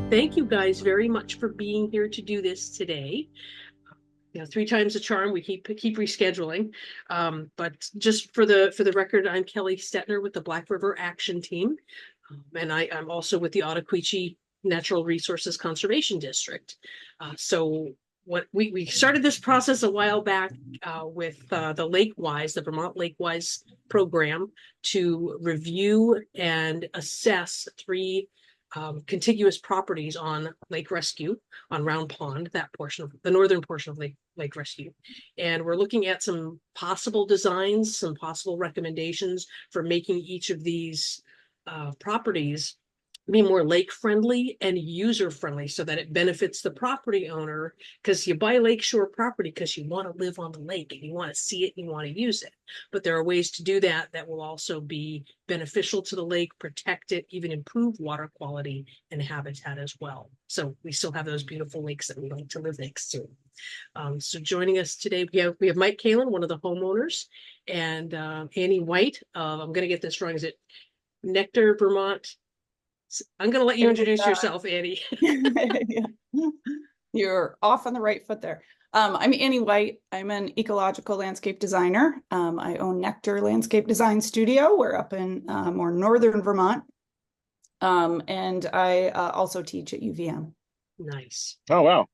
Thank you guys very much for being here to do this today. Three times the charm. We keep rescheduling. But just for the record, I'm Kelly Stetner with the Black River Action Team, and I'm also with the Ottaquechee Natural Resources Conservation District. So what we started this process a while back with the Lakewise, the Vermont Lakewise program, to review and assess three contiguous properties on Lake Rescue, on Round Pond, that portion of the northern portion of Lake Rescue. And we're looking at some possible designs, some possible recommendations for making each of these properties be more lake friendly and user friendly so that it benefits the property owner, because you buy lakeshore property because you want to live on the lake and you want to see it and you want to use it. But there are ways to do that that will also be beneficial to the lake, protect it, even improve water quality and habitat as well. So we still have those beautiful lakes that we like to live next to. So joining us today, we have Mike Kalin, one of the homeowners, and Annie White. I'm going to get this wrong. Is it Nectar, Vermont? I'm going to let you introduce yourself, Annie. Yeah. You're off on the right foot there. I'm Annie White. I'm an ecological landscape designer. I own Nectar Landscape Design Studio. We're up in more northern Vermont. And I also teach at UVM. Nice. Oh, wow.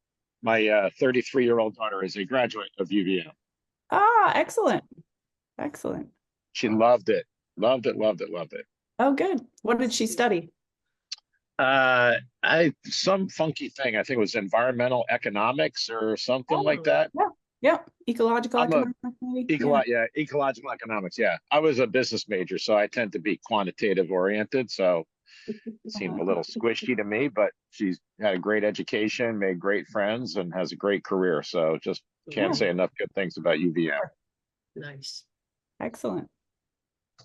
My 33-year-old daughter is a graduate of UVM. Ah, excellent. Excellent. She loved it. Loved it, loved it, loved it. Oh, good. What did she study? Some funky thing. I think it was environmental economics or something like that. Yeah, yeah. Ecological I'm a economics. yeah, ecological economics. Yeah. I was a business major, so I tend to be quantitative oriented. So it seemed a little squishy to me, but she's had a great education, made great friends, and has a great career. So just can't say enough good things about UVM. Nice. Excellent.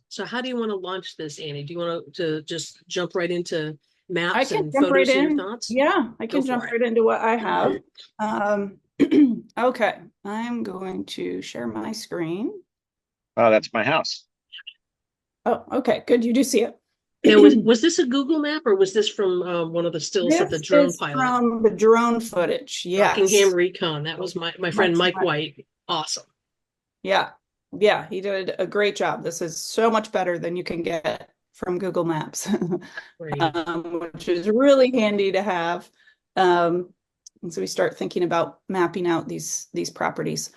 So how do you want to launch this, Annie? Do you want to just jump right into maps and jump photos right and your in. thoughts? Yeah, I can jump right into what I have. Okay, I'm going to share my screen. Oh, that's my house. Oh, okay, good. You do see it. Now, was this a Google map or was this from one of the stills of the drone pilot? From the drone footage, yes. Rockingham Recon. That was my friend Mike White. Awesome. Yeah, yeah, he did a great job. This is so much better than you can get from Google Maps, which is really handy to have. And so we start thinking about mapping out these properties.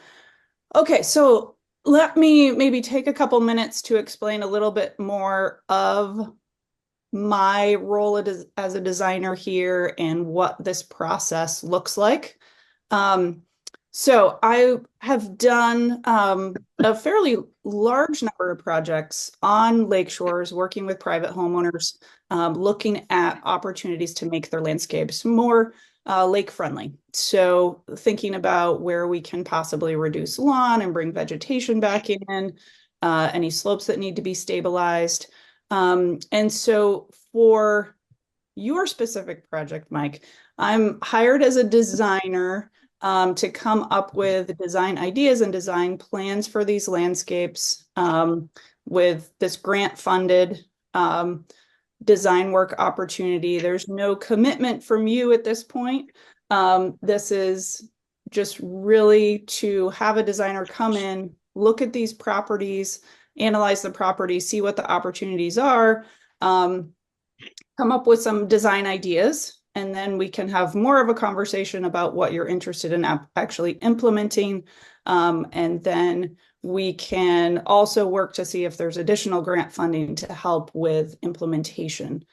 Okay, so let me maybe take a couple minutes to explain a little bit more of my role as a designer here and what this process looks like. So I have done a fairly large number of projects on lake shores, working with private homeowners, looking at opportunities to make their landscapes more lake friendly. So thinking about where we can possibly reduce lawn and bring vegetation back in, any slopes that need to be stabilized. And so for your specific project, Mike, I'm hired as a designer to come up with design ideas and design plans for these landscapes with this grant funded design work opportunity. There's no commitment from you at this point. This is just really to have a designer come in, look at these properties, analyze the property, see what the opportunities are, come up with some design ideas, and then we can have more of a conversation about what you're interested in actually implementing. And then we can also work to see if there's additional grant funding to help with implementation.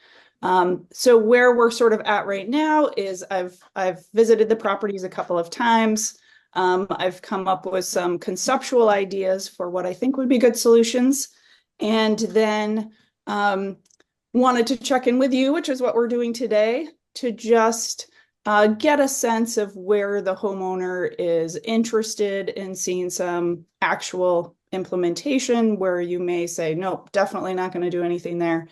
So where we're sort of at right now is I've visited the properties a couple of times. I've come up with some conceptual ideas for what I think would be good solutions, and then wanted to check in with you, which is what we're doing today, to just get a sense of where the homeowner is interested in seeing some actual implementation, where you may say, nope, definitely not going to do anything there,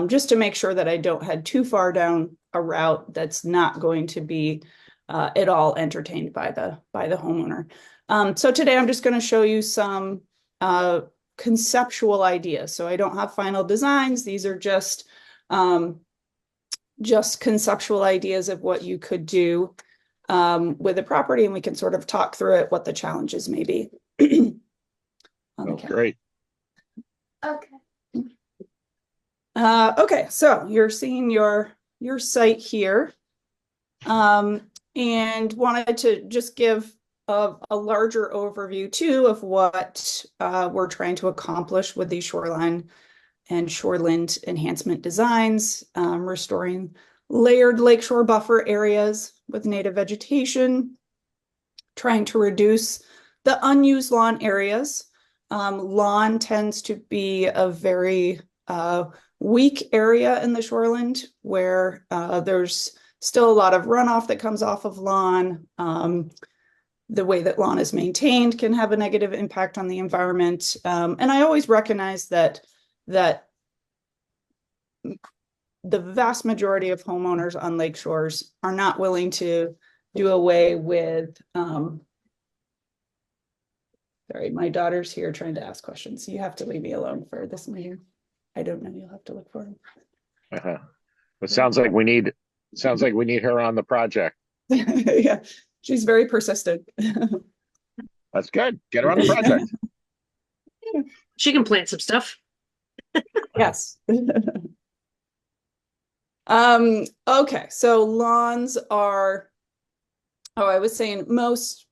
just to make sure that I don't head too far down a route that's not going to be at all entertained by the homeowner. So today I'm just going to show you some conceptual ideas. So I don't have final designs. These are just just conceptual ideas of what you could do with the property, and we can sort of talk through it, what the challenges may be. Oh, great. Okay. Okay, so you're seeing your site here, and wanted to just give a larger overview too of what we're trying to accomplish with these shoreline and shoreland enhancement designs, restoring layered lakeshore buffer areas with native vegetation, trying to reduce the unused lawn areas. Lawn tends to be a very weak area in the shoreland where there's still a lot of runoff that comes off of lawn. The way that lawn is maintained can have a negative impact on the environment. And I always recognize that the vast majority of homeowners on lake shores are not willing to do away with, sorry, my daughter's here trying to ask questions. You have to leave me alone for this meeting. I don't know, you'll have to look for him. It sounds like we need her on the project. Yeah, she's very persistent. That's good. Get her on the project. She can plant some stuff. Yes. Okay, so lawns are, I was saying most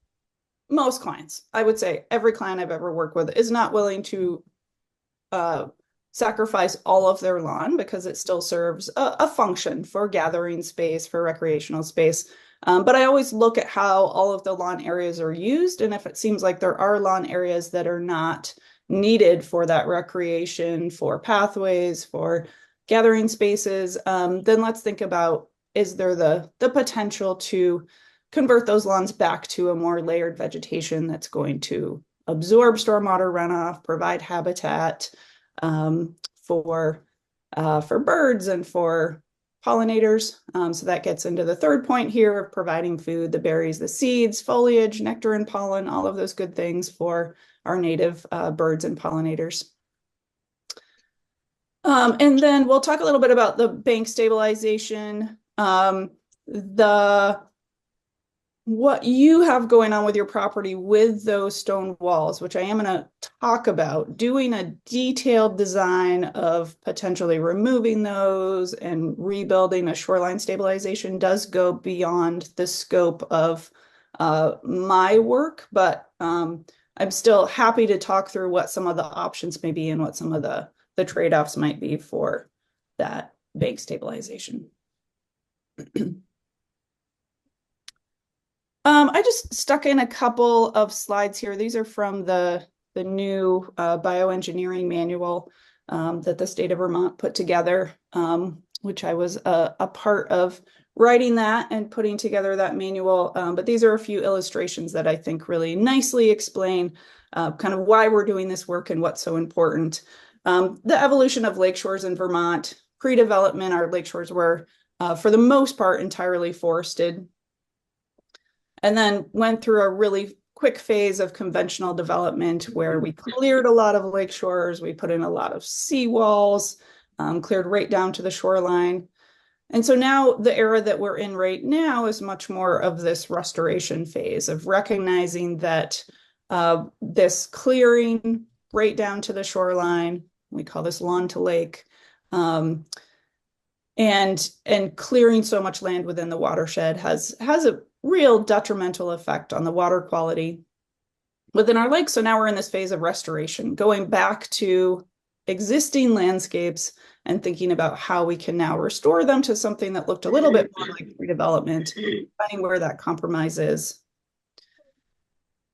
clients, I would say every client I've ever worked with is not willing to sacrifice all of their lawn because it still serves a function for gathering space, for recreational space. But I always look at how all of the lawn areas are used, and if it seems like there are lawn areas that are not needed for that recreation, for pathways, for gathering spaces, then let's think about, is there the potential to convert those lawns back to a more layered vegetation that's going to absorb stormwater runoff, provide habitat for birds and for pollinators. So that gets into the third point here of providing food, the berries, the seeds, foliage, nectar and pollen, all of those good things for our native birds and pollinators. And then we'll talk a little bit about the bank stabilization, what you have going on with your property with those stone walls, which I am going to talk about, doing a detailed design of potentially removing those and rebuilding a shoreline stabilization does go beyond the scope of my work, but I'm still happy to talk through what some of the options may be and what some of the trade-offs might be for that bank stabilization. I just stuck in a couple of slides here. These are from the new bioengineering manual that the state of Vermont put together, which I was a part of writing that and putting together that manual. But these are a few illustrations that I think really nicely explain kind of why we're doing this work and what's so important. The evolution of lakeshores in Vermont, pre-development, our lakeshores were, for the most part, entirely forested. And then went through a really quick phase of conventional development where we cleared a lot of lakeshores, we put in a lot of seawalls, cleared right down to the shoreline. And so now the era that we're in right now is much more of this restoration phase of recognizing that this clearing right down to the shoreline, we call this lawn to lake, and clearing so much land within the watershed has a real detrimental effect on the water quality within our lake. So now we're in this phase of restoration, going back to existing landscapes and thinking about how we can now restore them to something that looked a little bit more like redevelopment, finding where that compromise is.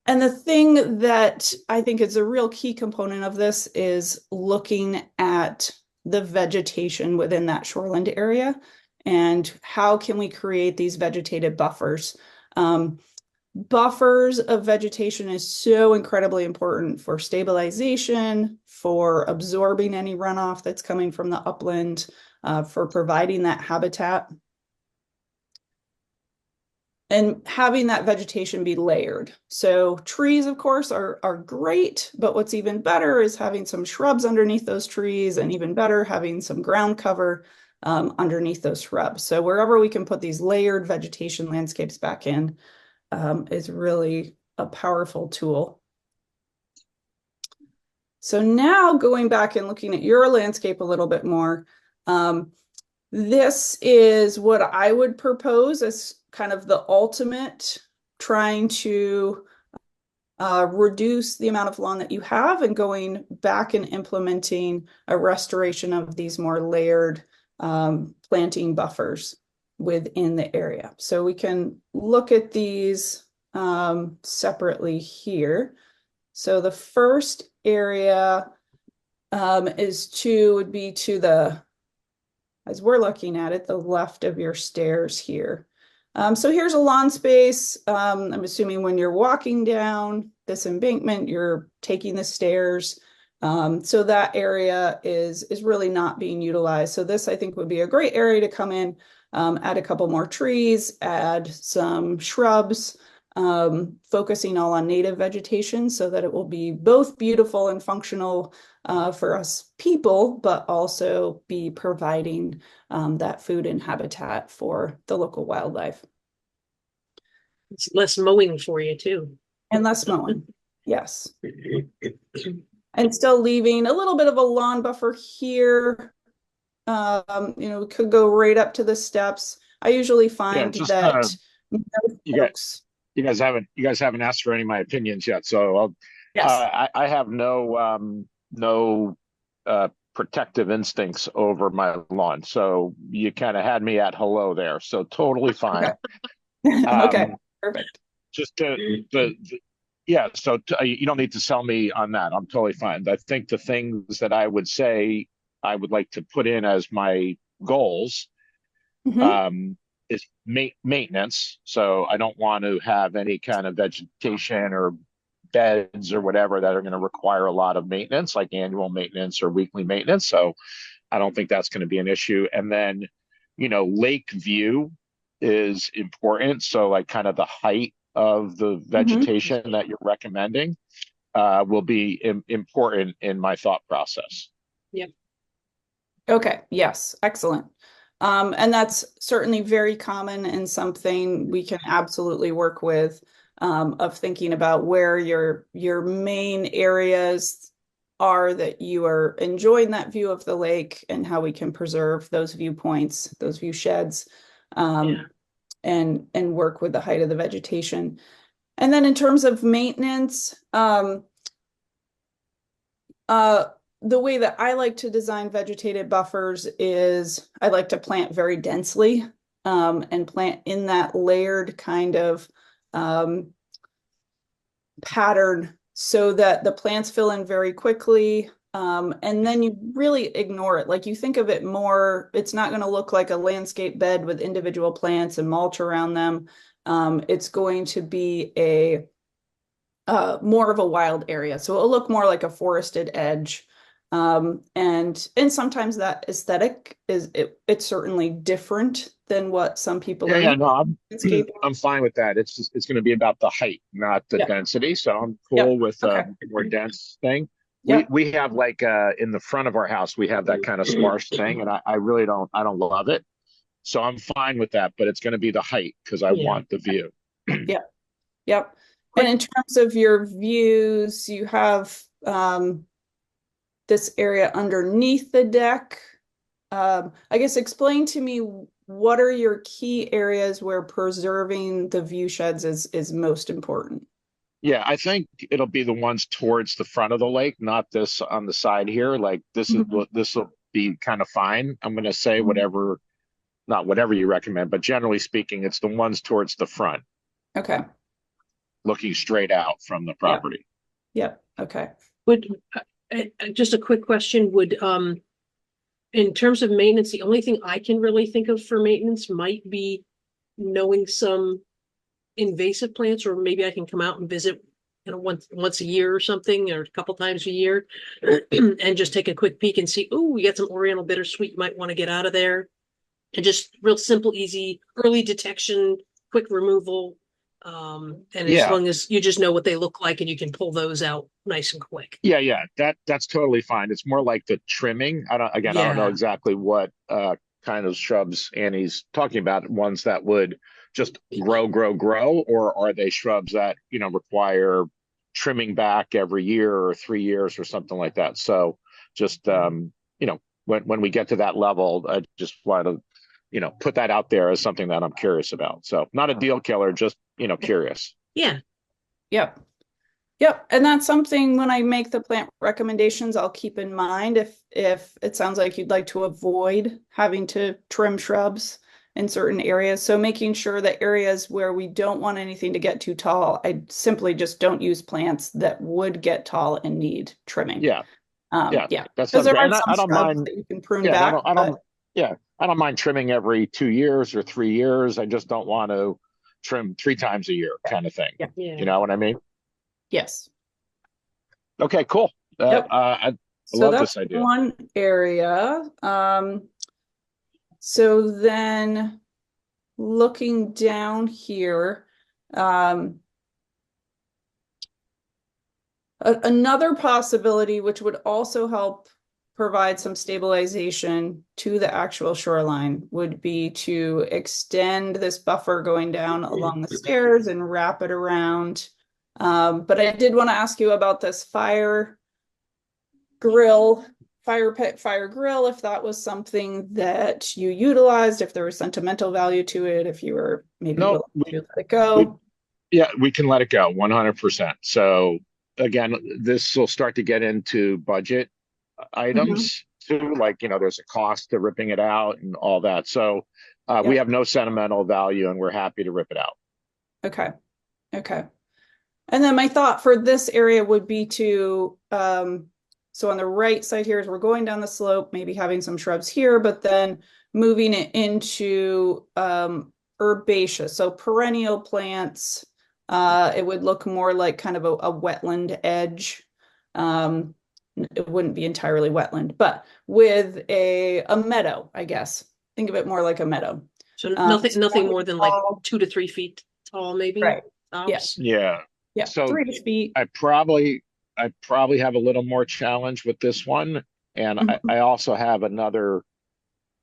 And the thing that I think is a real key component of this is looking at the vegetation within that shoreland area and how can we create these vegetative buffers. Buffers of vegetation is so incredibly important for stabilization, for absorbing any runoff that's coming from the upland, for providing that habitat. And having that vegetation be layered. So trees, of course, are great, but what's even better is having some shrubs underneath those trees, and even better, having some ground cover underneath those shrubs. So wherever we can put these layered vegetation landscapes back in is really a powerful tool. So now going back and looking at your landscape a little bit more, this is what I would propose as kind of the ultimate, trying to reduce the amount of lawn that you have and going back and implementing a restoration of these more layered planting buffers within the area. So we can look at these separately here. So the first area would be to the, as we're looking at it, the left of your stairs here. So here's a lawn space. I'm assuming when you're walking down this embankment, you're taking the stairs. So that area is really not being utilized. So this, I think, would be a great area to come in, add a couple more trees, add some shrubs, focusing all on native vegetation so that it will be both beautiful and functional for us people, but also be providing that food and habitat for the local wildlife. It's less mowing for you too. And less mowing, yes. And still leaving a little bit of a lawn buffer here. We could go right up to the steps. I usually find that you guys haven't asked for any of my opinions yet, so I have no protective instincts over my lawn, so you kind of had me at hello there, so totally fine. Okay, perfect. Just you don't need to sell me on that. I'm totally fine. I think the things that I would say I would like to put in as my goals is maintenance. So I don't want to have any kind of vegetation or beds or whatever that are going to require a lot of maintenance, like annual maintenance or weekly maintenance. So I don't think that's going to be an issue. And then, lake view is important. So like kind of the height of the vegetation that you're recommending will be important in my thought process. Yep. Okay. Yes. Excellent. And that's certainly very common and something we can absolutely work with, of thinking about where your main areas are that you are enjoying that view of the lake and how we can preserve those viewpoints, those view sheds, and work with the height of the vegetation. And then in terms of maintenance, the way that I like to design vegetated buffers is I like to plant very densely, and plant in that layered kind of pattern so that the plants fill in very quickly. And then you really ignore it. Like you think of it more, it's not going to look like a landscape bed with individual plants and mulch around them. It's going to be a more of a wild area. So it'll look more like a forested edge. And sometimes that aesthetic it's certainly different than what some people I'm fine with that. It's going to be about the height, not the density. So I'm cool with a more dense thing. We have like in the front of our house, we have that kind of sparse thing, and I really don't love it. So I'm fine with that, but it's going to be the height because I want the view. Yep. And in terms of your views, you have this area underneath the deck. I guess explain to me, what are your key areas where preserving the view sheds is most important? Yeah, I think it'll be the ones towards the front of the lake, not this on the side here. Like this will be kind of fine. I'm going to say not whatever you recommend, but generally speaking, it's the ones towards the front. Okay. Looking straight out from the property. Yep. Okay. Just a quick question, in terms of maintenance, the only thing I can really think of for maintenance might be knowing some invasive plants, or maybe I can come out and visit, once a year or something, or a couple times a year, and just take a quick peek and see, we got some Oriental bittersweet you might want to get out of there. And just real simple, easy, early detection, quick removal. And as long as you just know what they look like and you can pull those out nice and quick. That's totally fine. It's more like the trimming. I don't know exactly what kind of shrubs Annie's talking about, ones that would just grow, or are they shrubs that, require trimming back every year or 3 years or something like that? So just, when we get to that level, I just want to, put that out there as something that I'm curious about. So not a deal killer, just, curious. Yeah. Yep. Yep. And that's something when I make the plant recommendations, I'll keep in mind if it sounds like you'd like to avoid having to trim shrubs in certain areas. So making sure that areas where we don't want anything to get too tall, I simply just don't use plants that would get tall and need trimming. Yeah. Yeah. That's Because something, there are and some I don't shrubs mind. that you can prune Yeah, and back. I don't mind trimming every 2 years or 3 years. I just don't want to trim 3 times a year, kind of thing. Yeah. You know what I mean? Yes. Okay, cool. Yep. I So love that's this idea. one area. So then looking down here, another possibility which would also help provide some stabilization to the actual shoreline would be to extend this buffer going down along the stairs and wrap it around. But I did want to ask you about this fire pit, fire grill, if that was something that you utilized, if there was sentimental value to it, if you were maybe No, willing to let it go. we can let it go 100%. So again, this will start to get into budget items too. Like, there's a cost to ripping it out and all that. So we have no sentimental value and we're happy to rip it out. Okay. Okay. And then my thought for this area would be to, so on the right side here, as we're going down the slope, maybe having some shrubs here, but then moving it into herbaceous, so perennial plants. It would look more like kind of a wetland edge. It wouldn't be entirely wetland, but with a meadow, I guess. Think of it more like a meadow. So nothing more than like 2 to 3 feet tall, maybe. Right. Tops. Yeah. Yeah. So 3 feet. I probably have a little more challenge with this one. And I also have another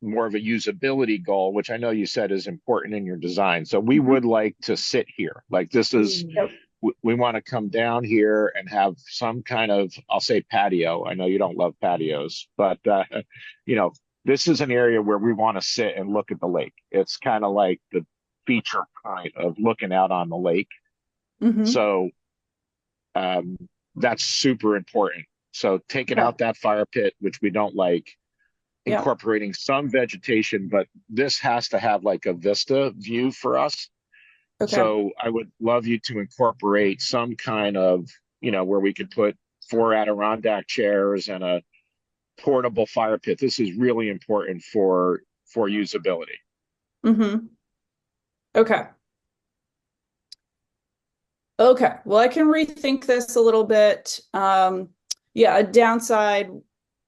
more of a usability goal, which I know you said is important in your design. So we would like to sit here. Like this is, we want to come down here and have some kind of, I'll say patio. I know you don't love patios, but this is an area where we want to sit and look at the lake. It's kind of like the feature point of looking out on the lake. So that's super important. So taking out that fire pit, which we don't like, incorporating some vegetation, but this has to have like a vista view for us. Okay. So I would love you to incorporate some kind of, where we could put 4 Adirondack chairs and a portable fire pit. This is really important for usability. Okay. Okay. Well, I can rethink this a little bit. A downside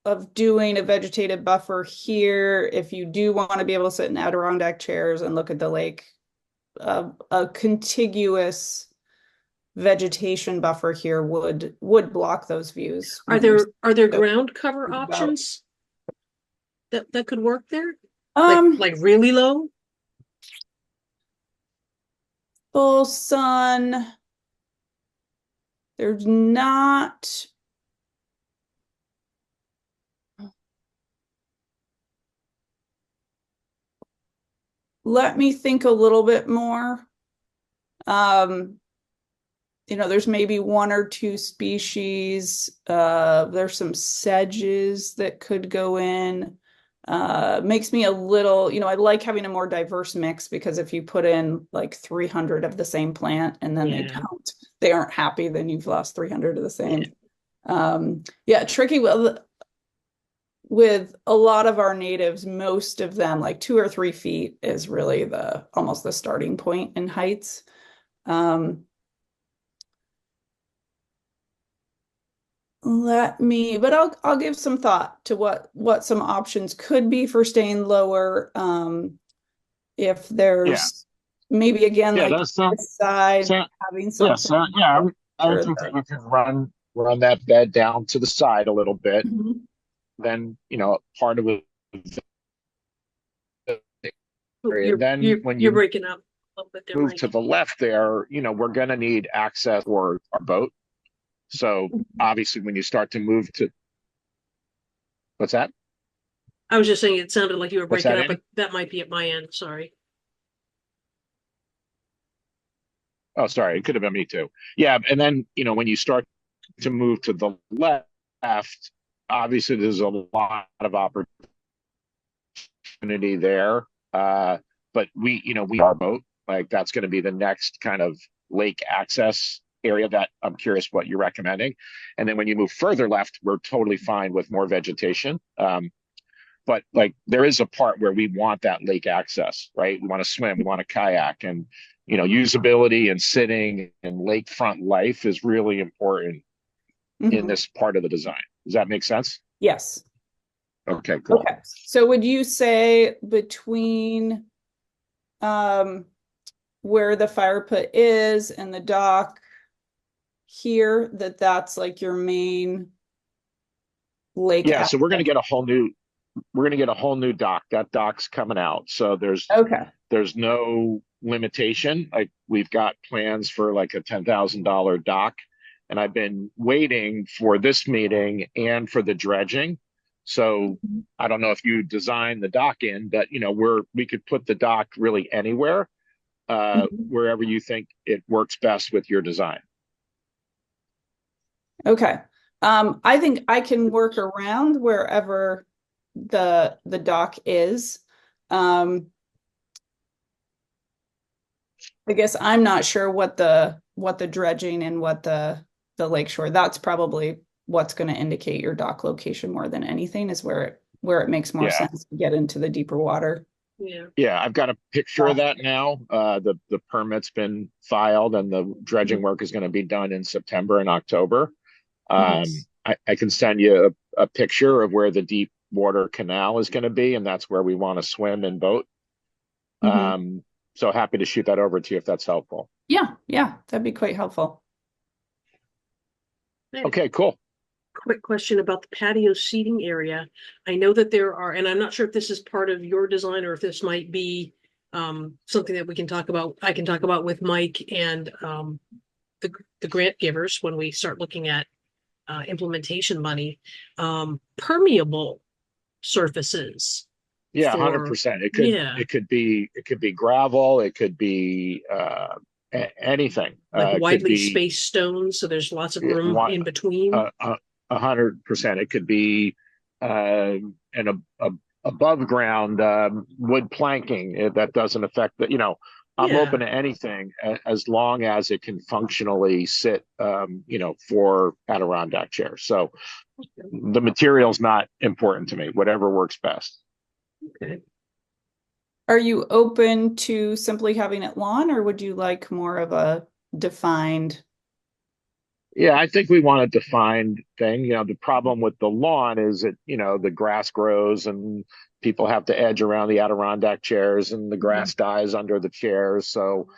of doing a vegetative buffer here, if you do want to be able to sit in Adirondack chairs and look at the lake, a contiguous vegetation buffer here would block those views. Are there ground cover options that could work there? Like really low? Full sun. There's not. Let me think a little bit more. There's maybe 1 or 2 species. There's some sedges that could go in. Makes me a little, I like having a more diverse mix, because if you put in like 300 of the same plant and then they aren't happy, then you've lost 300 of the same. Tricky with a lot of our natives, most of them, like 2 or 3 feet is really almost the starting point in heights. But I'll give some thought to what some options could be for staying lower. If there's maybe again, like this side, having something. I would think that we could run that bed down to the side a little bit. Then, part of it And then when You're you breaking up a little bit there, move Mike. to the left there, we're going to need access for our boat. So obviously when you start to move to, what's that? I was just saying it sounded like you were What's breaking that, up, Annie? but that might be at my end. Sorry. Oh, sorry. It could have been me too. Yeah. And then, when you start to move to the left, obviously there's a lot of opportunity there. But we are boat. Like that's going to be the next kind of lake access area that I'm curious what you're recommending. And then when you move further left, we're totally fine with more vegetation. But like there is a part where we want that lake access, right? We want to swim, we want to kayak, and usability and sitting and lakefront life is really important in this part of the design. Does that make sense? Yes. Okay, cool. Okay. So would you say between where the fire pit is and the dock here, that's like your main lake? Yeah, so we're going to get a whole new dock. That dock's coming out. So Okay. there's no limitation. Like we've got plans for like a $10,000 dock, and I've been waiting for this meeting and for the dredging. So I don't know if you design the dock in, but we could put the dock really anywhere, wherever you think it works best with your design. Okay. I think I can work around wherever the dock is. I guess I'm not sure what the dredging and what the lakeshore. That's probably what's going to indicate your dock location more than anything, is where it makes more Yeah. sense to get into the deeper water. Yeah, I've got a picture of that now. The permit's been filed and the dredging work is going to be done in September and October. I can send you a picture of where the deep water canal is going to be, and that's where we want to swim and boat. So happy to shoot that over to you if that's helpful. Yeah, that'd be quite helpful. Okay, cool. Quick question about the patio seating area. I know that there are, and I'm not sure if this is part of your design or if this might be something that we can talk about. I can talk about with Mike and the grant givers when we start looking at implementation money. Permeable surfaces. Yeah, 100%. It could be gravel. It could be anything. Like It could widely be spaced stones, so there's lots of room in between. 100%. It could be an above ground wood planking that doesn't affect the. I'm open to anything as long as it can functionally sit, for Adirondack chairs. So the material's not important to me. Whatever works best. Okay. Are you open to simply having it lawn, or would you like more of a defined? Yeah, I think we want a defined thing. The problem with the lawn is that, the grass grows and people have to edge around the Adirondack chairs and the grass dies under the chairs. So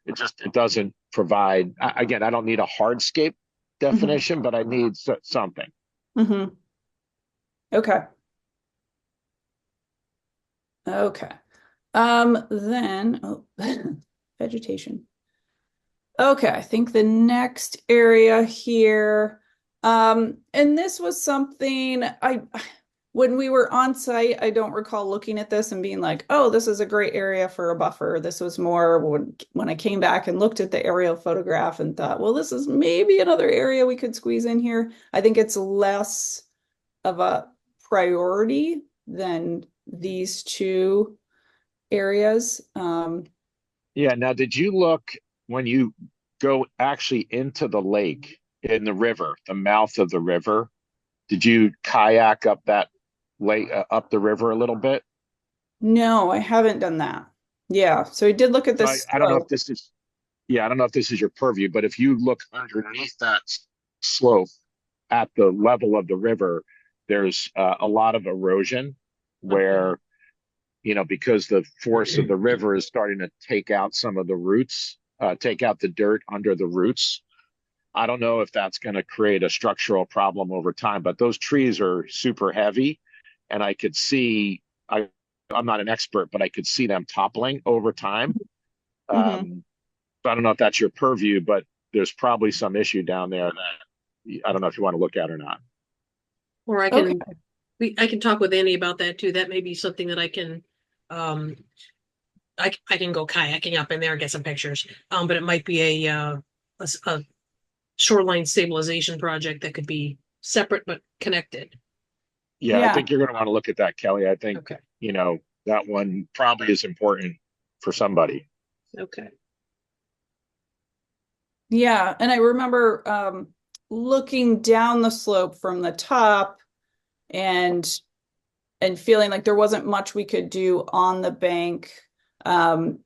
it doesn't provide, again, I don't need a hardscape definition, but I need something. Okay. Then vegetation. Okay, I think the next area here, and this was something when we were on site, I don't recall looking at this and being like, oh, this is a great area for a buffer. This was more when I came back and looked at the aerial photograph and thought, well, this is maybe another area we could squeeze in here. I think it's less of a priority than these two areas. Yeah. Now, did you look when you go actually into the lake in the river, the mouth of the river? Did you kayak up that lake, up the river a little bit? No, I haven't done that. Yeah. So I did look at this. I don't know if this is, I don't know if this is your purview, but if you look underneath that slope at the level of the river, there's a lot of erosion where, because the force of the river is starting to take out some of the roots, take out the dirt under the roots. I don't know if that's going to create a structural problem over time, but those trees are super heavy. And I I'm not an expert, but I could see them toppling over time. Mhm. So I don't know if that's your purview, but there's probably some issue down there that I don't know if you want to look at or not. Or Okay. I can talk with Andy about that too. That may be something that I can, I can go kayaking up in there and get some pictures. But it might be a shoreline stabilization project that could be separate but connected. Yeah, I Yeah. think you're going to want to look at that, Kelly. I think, Okay. that one probably is important for somebody. Okay. Yeah. And I remember looking down the slope from the top and feeling like there wasn't much we could do on the bank.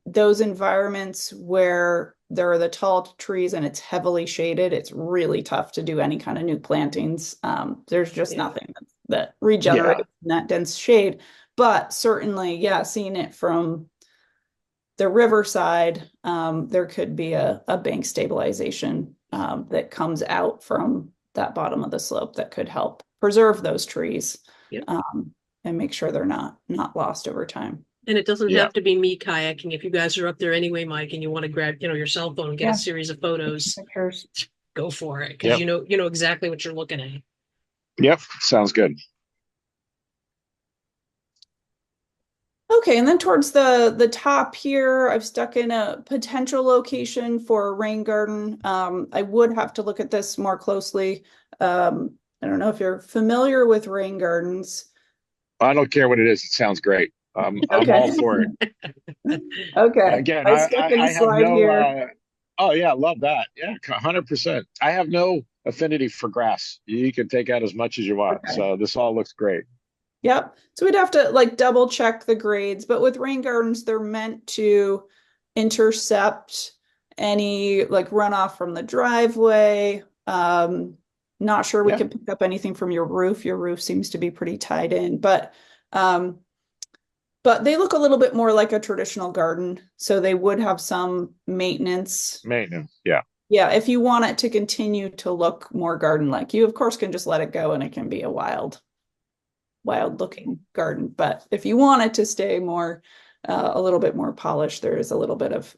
Those environments where there are the tall trees and it's heavily shaded, it's really tough to do any kind of new plantings. There's just nothing that regenerates Yeah. in that dense shade. But certainly, yeah, seeing it from the riverside, there could be a bank stabilization that comes out from that bottom of the slope that could help preserve those trees. Yep. And make sure they're not lost over time. And it doesn't Yeah. have to be me kayaking. If you guys are up there anyway, Mike, and you want to grab, your cell phone and get Yeah. a series of photos, go for it. Because Yep. you know exactly what you're looking at. Yep. Sounds good. Okay, and then towards the top here, I've stuck in a potential location for a rain garden. I would have to look at this more closely. I don't know if you're familiar with rain gardens. I don't care what it is. It sounds great. I'm all for it. Okay, Again, I I, stuck I, in a I have slide no, here. oh yeah, love that. Yeah, 100%. I have no affinity for grass. You can take out as much as you want. Okay. So this all looks great. Yep. So we'd have to like double check the grades, but with rain gardens, they're meant to intercept any like runoff from the driveway. Not sure we Yeah. can pick up anything from your roof. Your roof seems to be pretty tied in, but they look a little bit more like a traditional garden. So they would have some maintenance. Maintenance. Yeah. Yeah, if you want it to continue to look more garden-like, you of course can just let it go and it can be a wild looking garden. But if you want it to stay more, a little bit more polished, there is a little bit of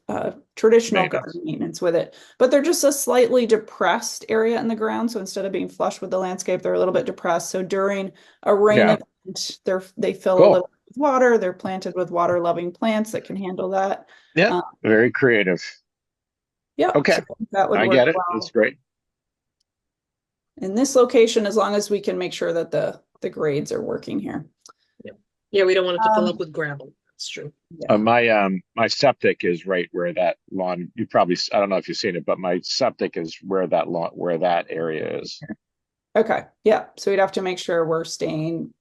traditional garden maintenance with it. But they're just a slightly depressed area in the ground. So instead of being flush with the landscape, they're a little bit depressed. So during a rain event, they fill a little with water. They're planted with water loving plants that can handle that. Yeah. Very creative. Yeah. Okay. So that would I work get it. well. That's great. In this location, as long as we can make sure that the grades are working here. Yeah, we don't want it to fill up with gravel. That's true. Yeah. My septic is right where that lawn. I don't know if you've seen it, but my septic is where that area is. Okay. Yeah. So we'd have to make sure we're staying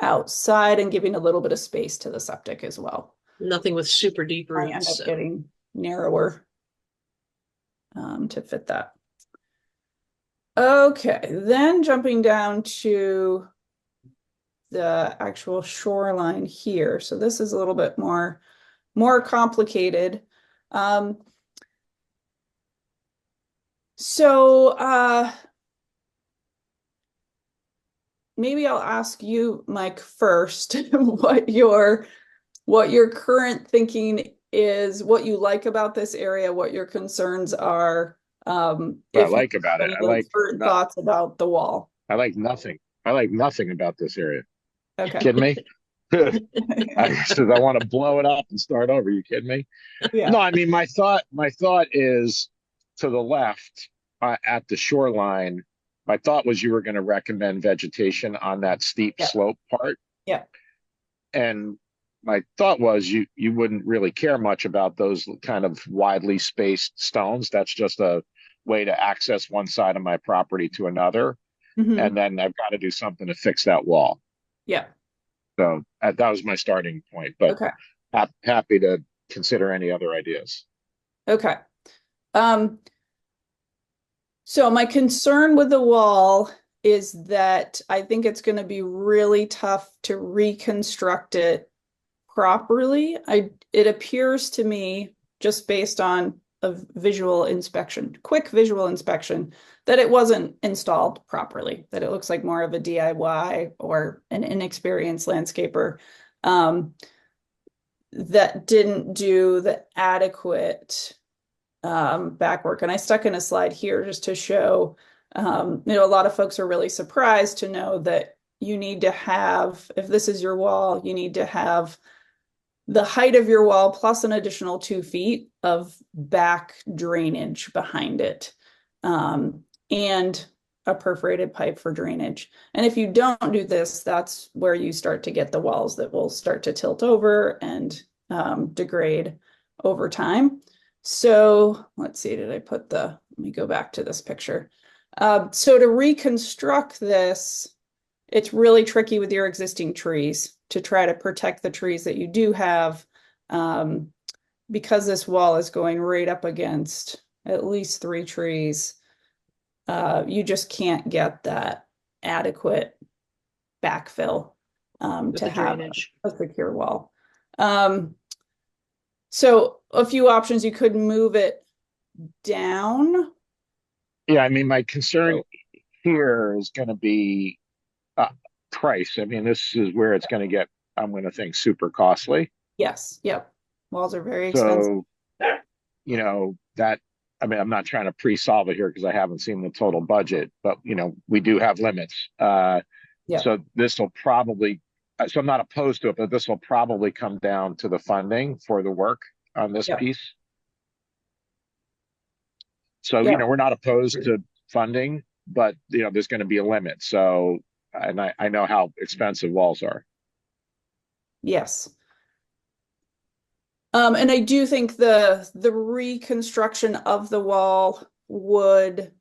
outside and giving a little bit of space to the septic as well. Nothing with super deep I end roots. up getting narrower to fit that. Okay, then jumping down to the actual shoreline here. So this is a little bit more complicated. So maybe I'll ask you, Mike, first, what your current thinking is, what you like about this area, what your concerns are. What I like about it, I like thoughts about the wall. I like nothing. I like nothing about this area. Okay. You kidding me? I want to blow it up and start over. You kidding me? Yeah. No, I mean my thought is to the left at the shoreline. My thought was you were going to recommend vegetation on that steep slope part. Yeah. And my thought was you wouldn't really care much about those kind of widely spaced stones. That's just a way to access one side of my property to another. Mm-hmm. And then I've got to do something to fix that wall. Yeah. So that was my starting point, but okay. Happy to consider any other ideas. Okay. So my concern with the wall is that I think it's going to be really tough to reconstruct it properly. It appears to me, just based on a quick visual inspection, that it wasn't installed properly, that it looks like more of a DIY or an inexperienced landscaper. that didn't do the adequate back work. And I stuck in a slide here just to show, a lot of folks are really surprised to know that you need to have, if this is your wall, you need to have the height of your wall plus an additional 2 feet of back drainage behind it, and a perforated pipe for drainage. And if you don't do this, that's where you start to get the walls that will start to tilt over and degrade over time. So let's see, let me go back to this picture. So to reconstruct this, it's really tricky with your existing trees to try to protect the trees that you do have, because this wall is going right up against at least 3 trees. You just can't get that adequate backfill to have a secure wall. So a few options: you could move it down. Yeah, I mean, my concern here is going to be price. I mean, this is where it's going to get, I'm going to think, super costly. Yes. Yep. Walls are very expensive. So, that, I mean, I'm not trying to pre-solve it here because I haven't seen the total budget, but we do have limits. So this will probably, so I'm not opposed to it, but this will probably come down to the funding for the work on this piece. So, we're not opposed to funding, but there's going to be a limit. So, and I know how expensive walls are. Yes. And I do think the reconstruction of the wall would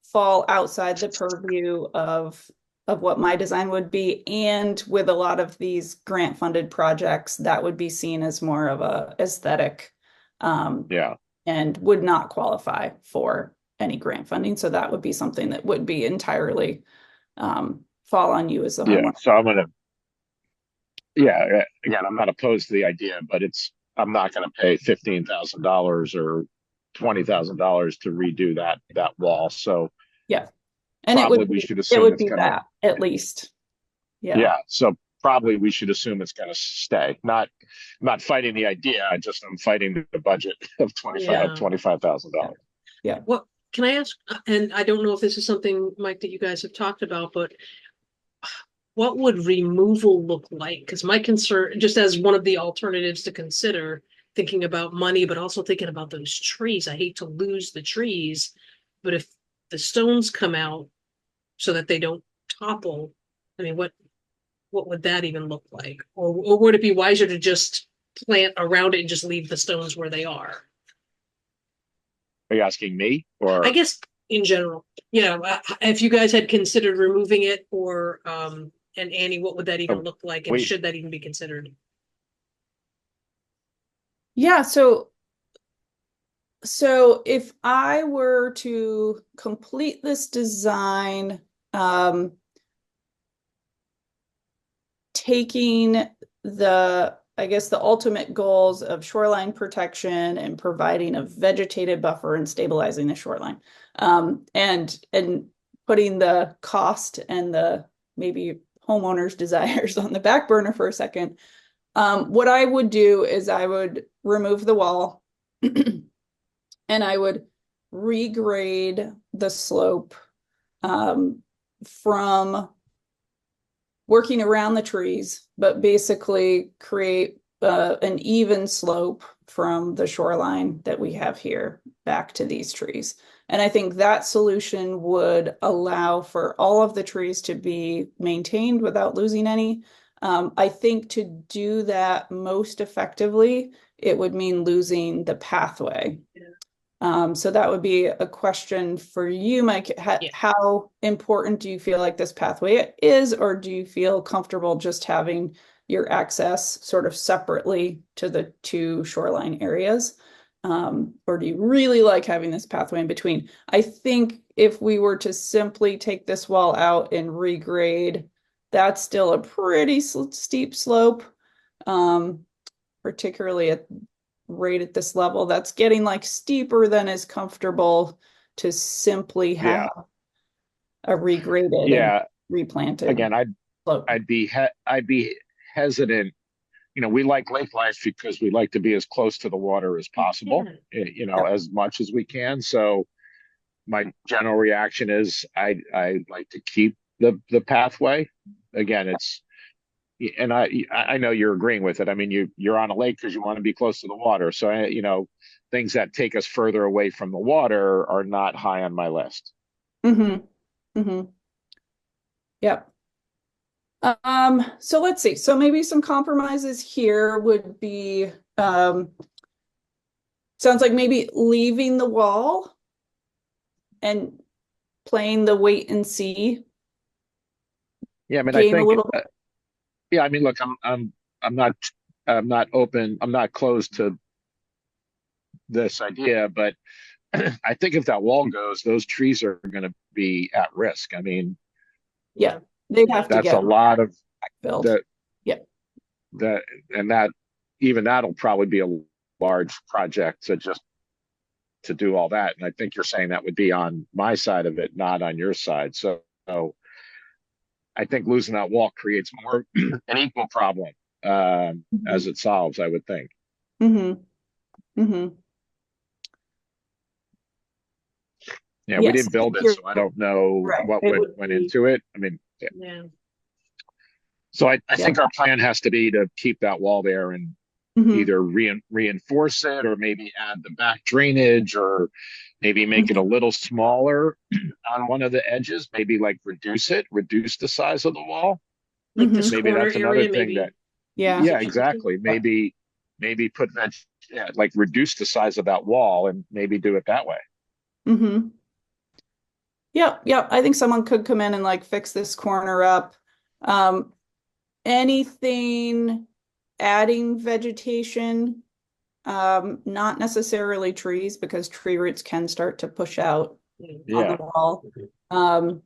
fall outside the purview of what my design would be. And with a lot of these grant funded projects, that would be seen as more of a aesthetic, and would not qualify for any grant funding. So that would be something that would be entirely fall on you as the homeowner. So I'm gonna, again, I'm not opposed to the idea, but I'm not going to pay $15,000 or $20,000 to redo that wall. So and probably we should assume it would be that at least. So probably we should assume it's going to stay. Not fighting the idea. I'm fighting the budget of $25,000. What can I ask? And I don't know if this is something, Mike, that you guys have talked about, but what would removal look like? Because my concern, just as one of the alternatives to consider, thinking about money, but also thinking about those trees. I hate to lose the trees, but if the stones come out so that they don't topple, I mean, what would that even look like? Or would it be wiser to just plant around it and just leave the stones where they are? Are you asking me, or I guess in general? If you guys had considered removing it, or and Annie, what would that even look like, and should that even be considered? So if I were to complete this design, taking the ultimate goals of shoreline protection and providing a vegetative buffer and stabilizing the shoreline, and putting the cost and the maybe homeowners' desires on the back burner for a second, what I would do is I would remove the wall and I would regrade the slope, from working around the trees, but basically create an even slope from the shoreline that we have here back to these trees. And I think that solution would allow for all of the trees to be maintained without losing any. I think to do that most effectively, it would mean losing the pathway. So that would be a question for you, Mike. How important do you feel like this pathway is, or do you feel comfortable just having your access sort of separately to the 2 shoreline areas? Or do you really like having this pathway in between? I think if we were to simply take this wall out and regrade, that's still a pretty steep slope, particularly right at this level. That's getting like steeper than is comfortable to simply have a regraded and replanted. Again, I'd be hesitant we like lake life because we like to be as close to the water as possible, Yep. as much as we can. So my general reaction is I like to keep the pathway. Again, and I know you're agreeing with it. I mean, you're on a lake because you want to be close to the water. So, things that take us further away from the water are not high on my list. Mm-hmm. Mm-hmm. Yep. So let's see. So maybe some compromises here would be, sounds like maybe leaving the wall and playing the wait and see Yeah, I mean, I game a think, little bit. yeah, I mean, look, I'm not, I'm not open, I'm not closed to this idea, but I think if that wall goes, those trees are going to be at risk. I mean, Yeah, they'd have to that's a get lot of filled. that, Yeah. that, and even that'll probably be a large project to do all that. And I think you're saying that would be on my side of it, not on your side. So I think losing that wall creates more an equal problem as it solves, I would think. Mm-hmm. Mm-hmm. Yeah, we Yes, didn't I think build it, you're so I don't know right. what It would went be, into it. I mean, yeah. Yeah. So I yeah. think our plan has to be to keep that wall there and Mm-hmm. either reinforce it or maybe add the back drainage or maybe make it a little smaller on one of the edges, maybe like reduce the size of the wall. Like this Mm-hmm. Maybe corner that's another area, thing that, maybe Yeah. use yeah, it differently. exactly. Maybe put yeah, like reduce the size of that wall and maybe do it that way. Mm-hmm. Yep, yep. I think someone could come in and like fix this corner up. Um, anything adding vegetation, not necessarily trees because tree roots can start to push out on the Yeah. wall. Um,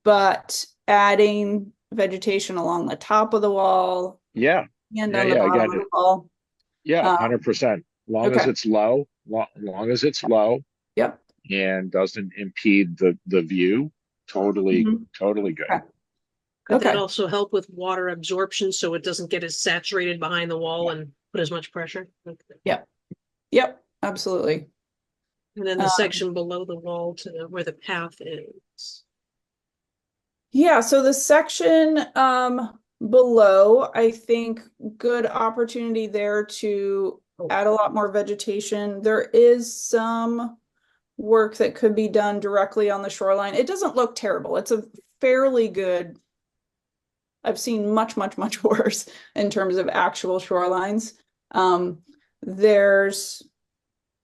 but adding vegetation along the top of the wall Yeah. and Yeah. on the Yeah. bottom of Again, the wall. yeah, Uh, 100%. Long as okay. it's low, long as it's low Yep. and doesn't impede the view, totally, Mhm. totally good. Okay. Could that Okay. also help with water absorption so it doesn't get as saturated behind the wall and put as much pressure? Yep. Yep. Absolutely. And then the Uh, section below the wall to where the path is. Yeah, so the section below, I think good opportunity there to add a lot more vegetation. There is some work that could be done directly on the shoreline. It doesn't look terrible. It's a fairly good, I've seen much, much, much worse in terms of actual shorelines. There's,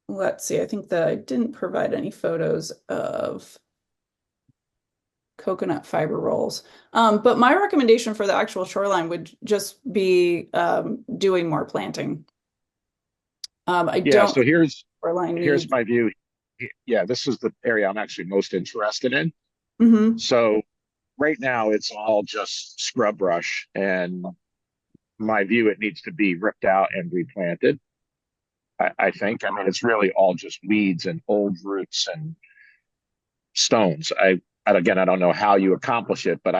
let's see, I think that I didn't provide any photos of coconut fiber rolls. But my recommendation for the actual shoreline would just be doing more planting. I Yeah. don't So think shoreline here's needs. my view. Yeah, this is the area I'm actually most interested in. Mhm. So right now it's all just scrub brush, and my view, it needs to be ripped out and replanted. I think. I mean, it's really all just weeds and old roots and stones. Again, I don't know how you accomplish it, but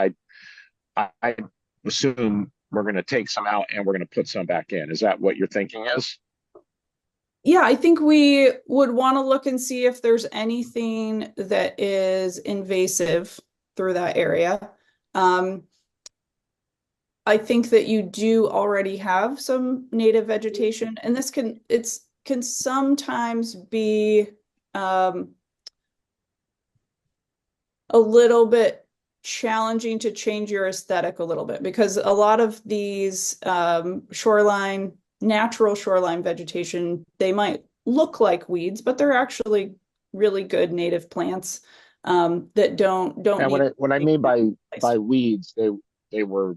I assume we're going to take some out and we're going to put some back in. Is that what your thinking is? Yeah, I think we would want to look and see if there's anything that is invasive through that area. Um, I think that you do already have some native vegetation, and this can sometimes be a little bit challenging to change your aesthetic a little bit because a lot of these natural shoreline vegetation, they might look like weeds, but they're actually really good native plants that don't And need what I mean by replaced. weeds, they were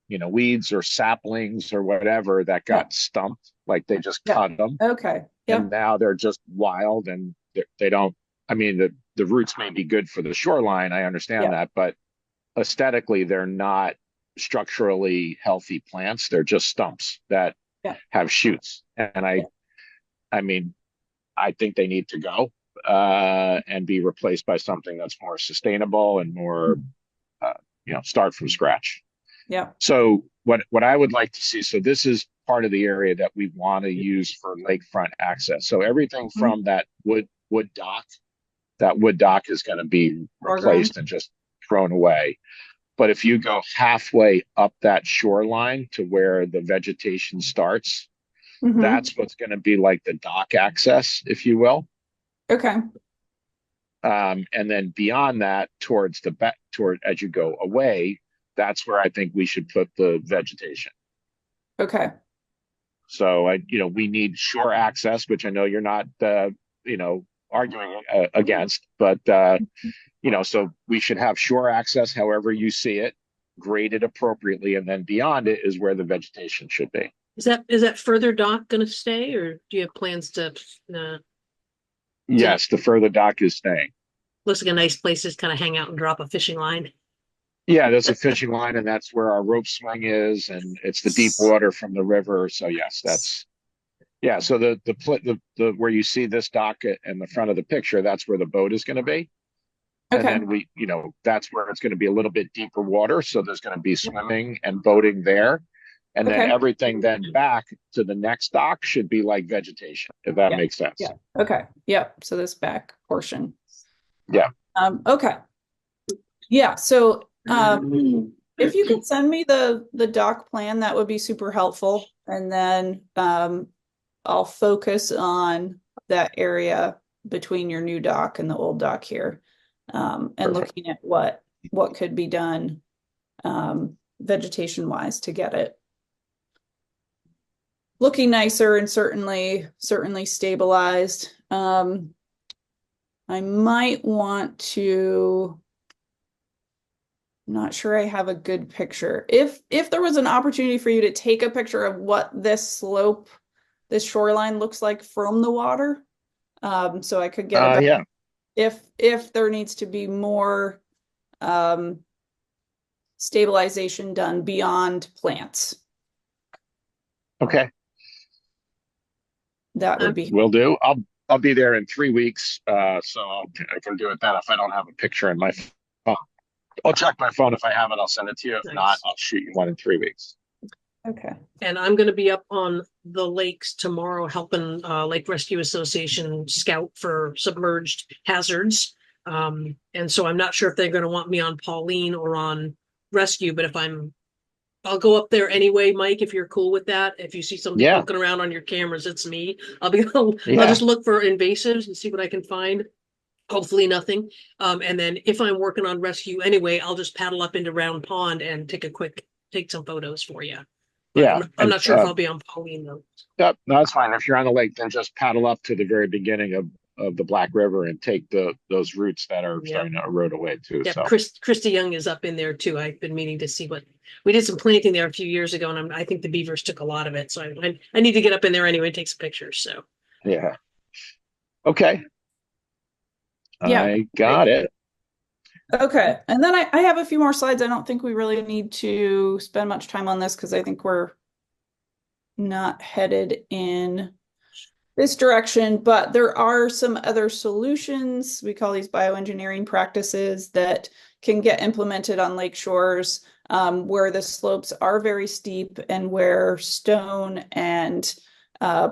weeds or saplings or whatever that Yeah, got stumped, like they just yeah. cut them, Okay. and Yeah. now they're just wild and they don't. I mean, the roots may be good for the shoreline. I understand Yeah. that, but aesthetically, they're not structurally healthy plants. They're just stumps that Yeah. have shoots, and Yeah. I mean, I think they need to go and be replaced by something that's more sustainable and more, start from scratch. Yeah. So what I would like to see, so this is part of the area that we want to use for lakefront access. So everything from that wood dock is going to be Foreground. replaced and just thrown away. But if you go halfway up that shoreline to where the vegetation starts, that's what's going to be like the dock access, if you will. Okay. And then beyond that, towards the back, as you go away, that's where I think we should put the vegetation. Okay. So we need shore access, which I know you're not, arguing against, but so we should have shore access, however you see it, graded appropriately, and then beyond it is where the vegetation should be. Is that further dock going to stay, or do you have plans to? Yes, the further dock is staying. Looks like a nice place to kind of hang out and drop a fishing line. Yeah, there's a fishing line, and that's where our rope swing is, and it's the deep water from the river. So yes, so the where you see this dock in the front of the picture, that's where the boat is going to be. Okay. And then that's where it's going to be a little bit deeper water. So there's going to be swimming and boating there. And then everything then back to the next dock should be like vegetation, if that makes sense. Yeah. Okay. Yep. So this back portion. Yeah. Okay. Yeah. So if you could send me the dock plan, that would be super helpful. And then I'll focus on that area between your new dock and the old dock here. And looking at what could be done vegetation wise to get it looking nicer and certainly stabilized. I might want to, I'm not sure I have a good picture. If there was an opportunity for you to take a picture of what this shoreline looks like from the water, so I could get a if there needs to be more stabilization done beyond plants. Okay. That would be. Will do. I'll be there in 3 weeks, so I can do it then if I don't have a picture in my phone. I'll check my phone. If I have it, I'll send it to you. If not, I'll shoot you one in 3 weeks. Okay. And I'm going to be up on the lakes tomorrow helping Lake Rescue Association scout for submerged hazards. And so I'm not sure if they're going to want me on Pauline or on rescue, but I'll go up there anyway, Mike, if you're cool with that. If you see something poking around on your cameras, it's me. I'll just look for invasives and see what I can find. Hopefully nothing. And then if I'm working on rescue anyway, I'll just paddle up into Round Pond and take some photos for you. But I'm not sure if I'll be on Pauline though. Yep, no, that's fine. If you're on the lake, then just paddle up to the very beginning of the Black River and take those routes that are starting to erode away too. Yeah, so Christy Young is up in there too. I've been meaning to see what we did some planting there a few years ago, and I think the beavers took a lot of it. So I need to get up in there anyway and take some pictures. So yeah, okay, yeah, I got it. Okay, and then I have a few more slides. I don't think we really need to spend much time on this because I think we're not headed in this direction, but there are some other solutions. We call these bioengineering practices that can get implemented on lake shores where the slopes are very steep and where stone and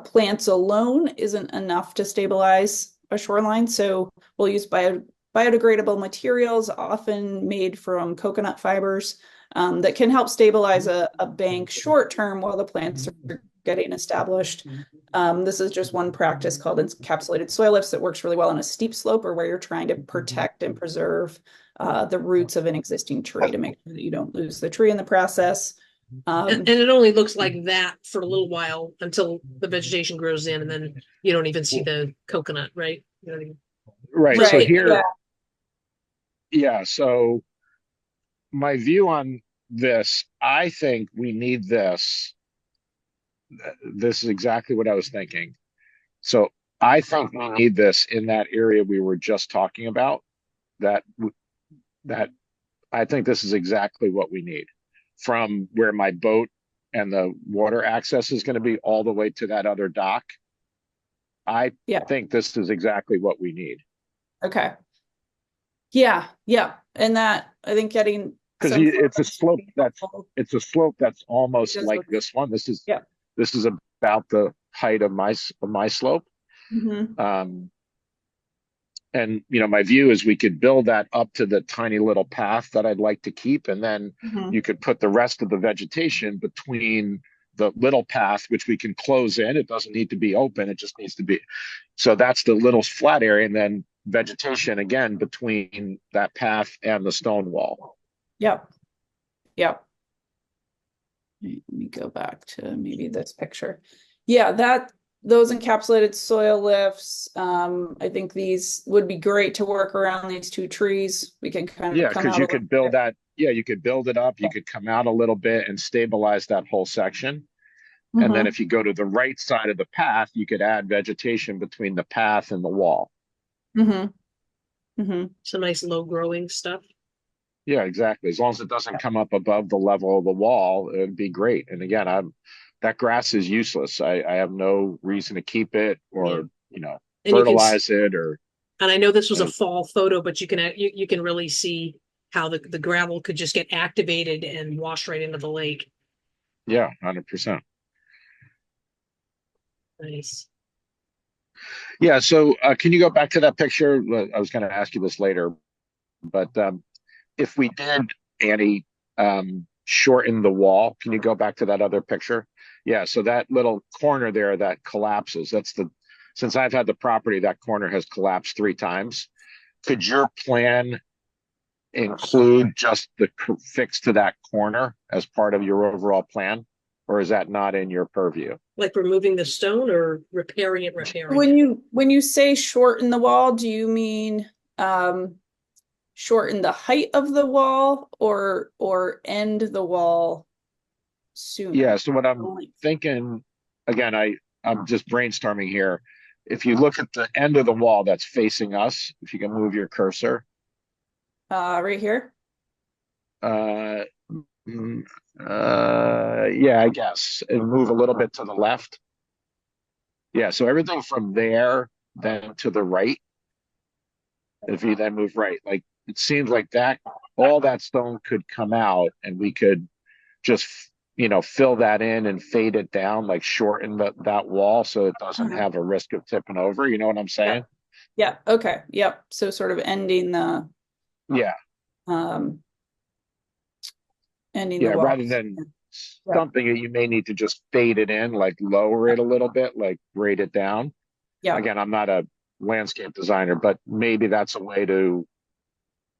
plants alone isn't enough to stabilize a shoreline. So we'll use biodegradable materials, often made from coconut fibers, that can help stabilize a bank short term while the plants are getting established. This is just one practice called encapsulated soil lifts that works really well on a steep slope or where you're trying to protect and preserve the roots of an existing tree to make sure that you don't lose the tree in the process. And it only looks like that for a little while until the vegetation grows in, and then you don't even see the coconut, right? Right. So here, so my view on this, I think we need this. This is exactly what I was thinking. So I think we need this in that area we were just talking about. That I think this is exactly what we need, from where my boat and the water access is going to be all the way to that other dock. I think this is exactly what we need. Okay. Yeah. And that, I think getting Because some it's a photos would slope be that's helpful. it's a slope that's almost Just like look- this one. Yeah. This is about the height of my slope. Mhm. And my view is we could build that up to the tiny little path that I'd like to keep, and then Mhm. you could put the rest of the vegetation between the little path, which we can close in. It doesn't need to be open. It just needs to be. So that's the little flat area, and then vegetation again between that path and the stone wall. Yep. Yep. Let me go back to maybe this picture. Yeah, those encapsulated soil lifts. I think these would be great to work around these two trees. We can kind of Yeah, come because out you a little could build bit. that. Yeah, you could build it up. You could come out a little bit and stabilize that whole section. And then Mhm. if you go to the right side of the path, you could add vegetation between the path and the wall. Mhm. Mhm. Some nice low growing stuff. Yeah, exactly. As long as it doesn't come up above the level of the wall, it'd be great. And again, that grass is useless. I have no reason to keep it or, And you can, fertilize it or, and I know this was a and fall photo, but you can really see how the gravel could just get activated and wash right into the lake. yeah, 100%. Nice. Yeah. So can you go back to that picture? I was going to ask you this later, but if we did, Annie, shorten the wall, can you go back to that other picture? Yeah, so that little corner there that collapses, since I've had the property, that corner has collapsed 3 times. Could your plan include just the fix to that corner as part of your overall plan? Or is that not in your purview? Like removing the stone or repairing it. When you say shorten the wall, do you mean shorten the height of the wall or end the wall sooner? Yeah, so what I'm thinking, again, I'm just brainstorming here. If you look at the end of the wall that's facing us, if you can move your cursor, Right here. uh, yeah, I guess, and move a little bit to the left. Yeah, so everything from there then to the right. If you then move right, like it seems like that all that stone could come out, and we could just fill that in and fade it down, like shorten that wall so it doesn't have a risk of tipping over. You know what I'm saying? Yeah. Okay. Yep. So sort of ending the Yeah. um ending the Yeah. wall. Rather than stumping it, you may need to just fade it in, like lower it a little bit, like grade it down. Yeah. Again, I'm not a landscape designer, but maybe that's a way to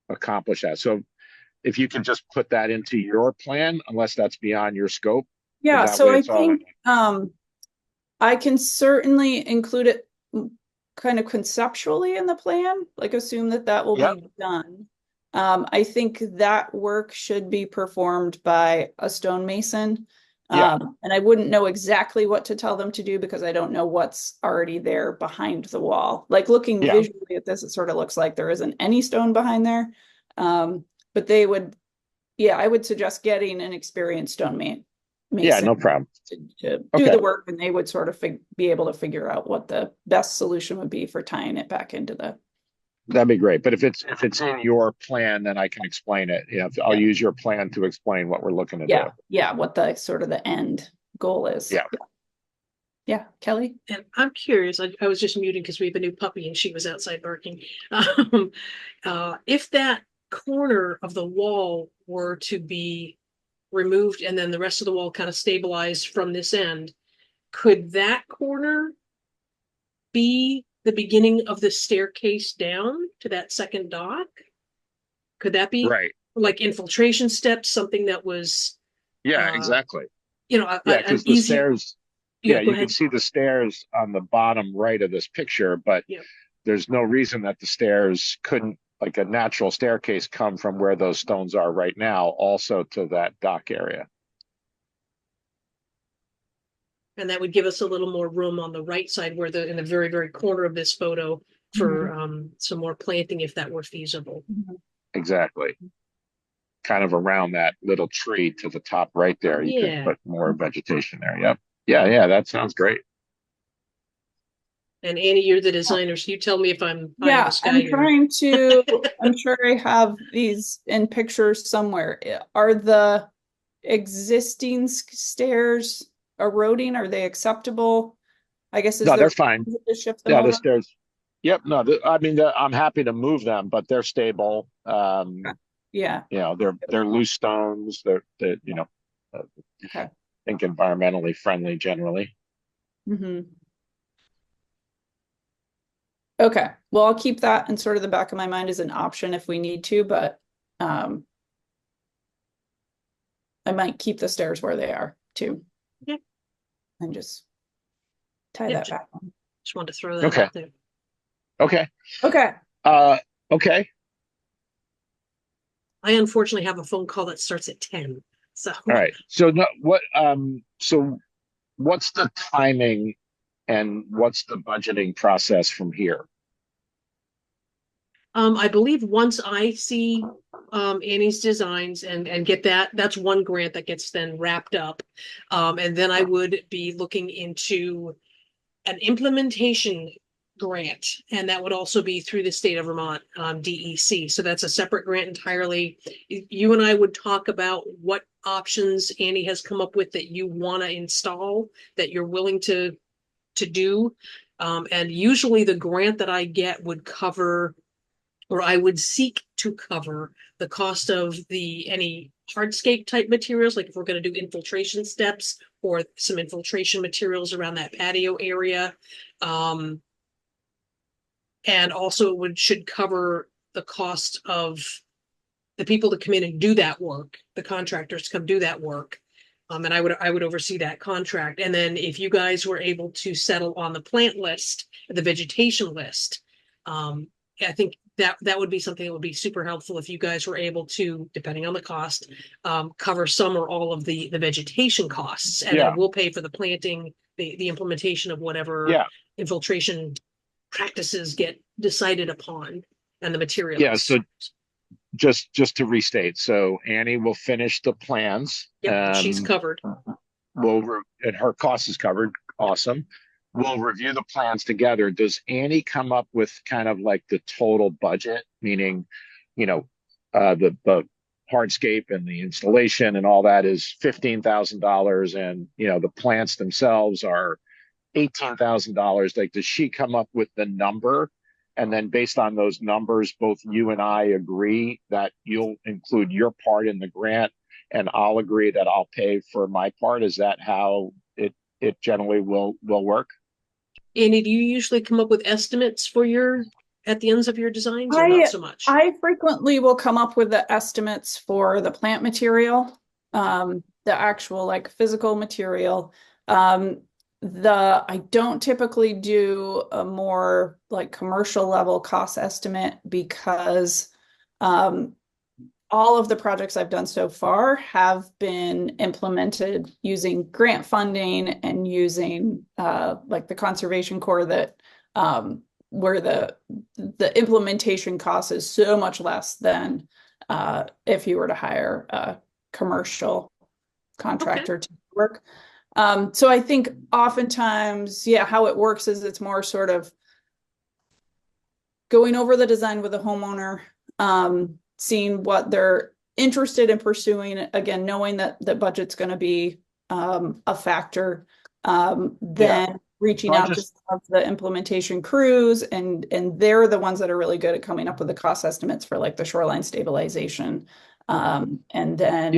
accomplish that. So if you can just put that into your plan, unless that's beyond your scope, Yeah. that So way I it's all. think I can certainly include it kind of conceptually in the plan, like assume that will Yep. be done. I think that work should be performed by a stonemason. Yeah. And I wouldn't know exactly what to tell them to do because I don't know what's already there behind the wall. Like looking Yeah. visually at this, it sort of looks like there isn't any stone behind there. But they would, yeah, I would suggest getting an experienced mason Yeah, no problem. to do Okay. the work, and they would sort of be able to figure out what the best solution would be for tying it back into the. That'd be great. But if it's in your plan, then I can explain it. I'll use your plan to explain what we're looking to do. Yeah, what the sort of the end goal is. Yeah, Kelly. And I'm curious, I was just muting because we have a new puppy and she was outside barking. If that corner of the wall were to be removed and then the rest of the wall kind of stabilized from this end, could that corner be the beginning of the staircase down to that second dock? Could that be right? Like infiltration steps, something that was Yeah, exactly. Yeah, because the stairs. Yeah, You can see the stairs on the bottom right of this picture, but there's no reason that the stairs couldn't, like a natural staircase, come from where those stones are right now, also to that dock area. And that would give us a little more room on the right side where in the very, very corner of this photo for some more planting if that were feasible. Exactly. Kind of around that little tree to the top right there. You could put more vegetation there. Yep. Yeah, that sounds great. And Annie, you're the designer, so you tell me if I'm pie in Yeah, the sky I'm here. trying to, I'm sure I have these in pictures somewhere. Are the existing stairs eroding? Are they acceptable? I guess, is No, they're there fine. room to shift them Yeah, the over? stairs. Yep. No, I mean, I'm happy to move them, but they're stable. Yeah, You know, they're loose stones. They're you know, I okay. think environmentally friendly generally. Okay, well, I'll keep that in sort of the back of my mind as an option if we need to, but um, I might keep the stairs where they are too. Yeah. And just tie Yeah, that back on. just wanted to throw that Okay. out there. Okay. Okay. Okay. I unfortunately have a phone call that starts at 10. So All right. So no, so what's the timing and what's the budgeting process from here? I believe once I see Annie's designs and get that's one grant that gets then wrapped up. And then I would be looking into an implementation grant, and that would also be through the state of Vermont, DEC. So that's a separate grant entirely. You and I would talk about what options Annie has come up with that you want to install, that you're willing to do. And usually the grant that I get would cover, or I would seek to cover, the cost of any hardscape type materials, like if we're going to do infiltration steps or some infiltration materials around that patio area. And also should cover the cost of the people to come in and do that work, the contractors to come do that work. And I would oversee that contract. And then if you guys were able to settle on the plant list, the vegetation list, I think that would be something that would be super helpful if you guys were able to, depending on the cost, cover some or all of the vegetation costs, and Yeah. then we'll pay for the planting, the implementation of whatever Yeah. infiltration practices get decided upon, and the materials. Yeah. So just to restate, so Annie will finish the plans. Yep, she's covered. And her cost is covered. Awesome. We'll review the plans together. Does Annie come up with kind of like the total budget, meaning, you know, the hardscape and the installation and all that is $15,000, and you know the plants themselves are $18,000. Like, does she come up with the number? And then based on those numbers, both you and I agree that you'll include your part in the grant, and I'll agree that I'll pay for my part. Is that how it generally will work? Annie, do you usually come up with estimates for at the ends of your designs, or not so much? I frequently will come up with the estimates for the plant material, the actual like physical material. I don't typically do a more like commercial level cost estimate because all of the projects I've done so far have been implemented using grant funding and using like the Conservation Corps, that where the implementation cost is so much less than if you were to hire a commercial contractor to work. So I think oftentimes, yeah, how it works is it's more sort of going over the design with the homeowner, seeing what they're interested in pursuing, again, knowing that the budget's going to be a factor, then reaching out to some of the implementation crews, and they're the ones that are really good at coming up with the cost estimates for like the shoreline stabilization. And then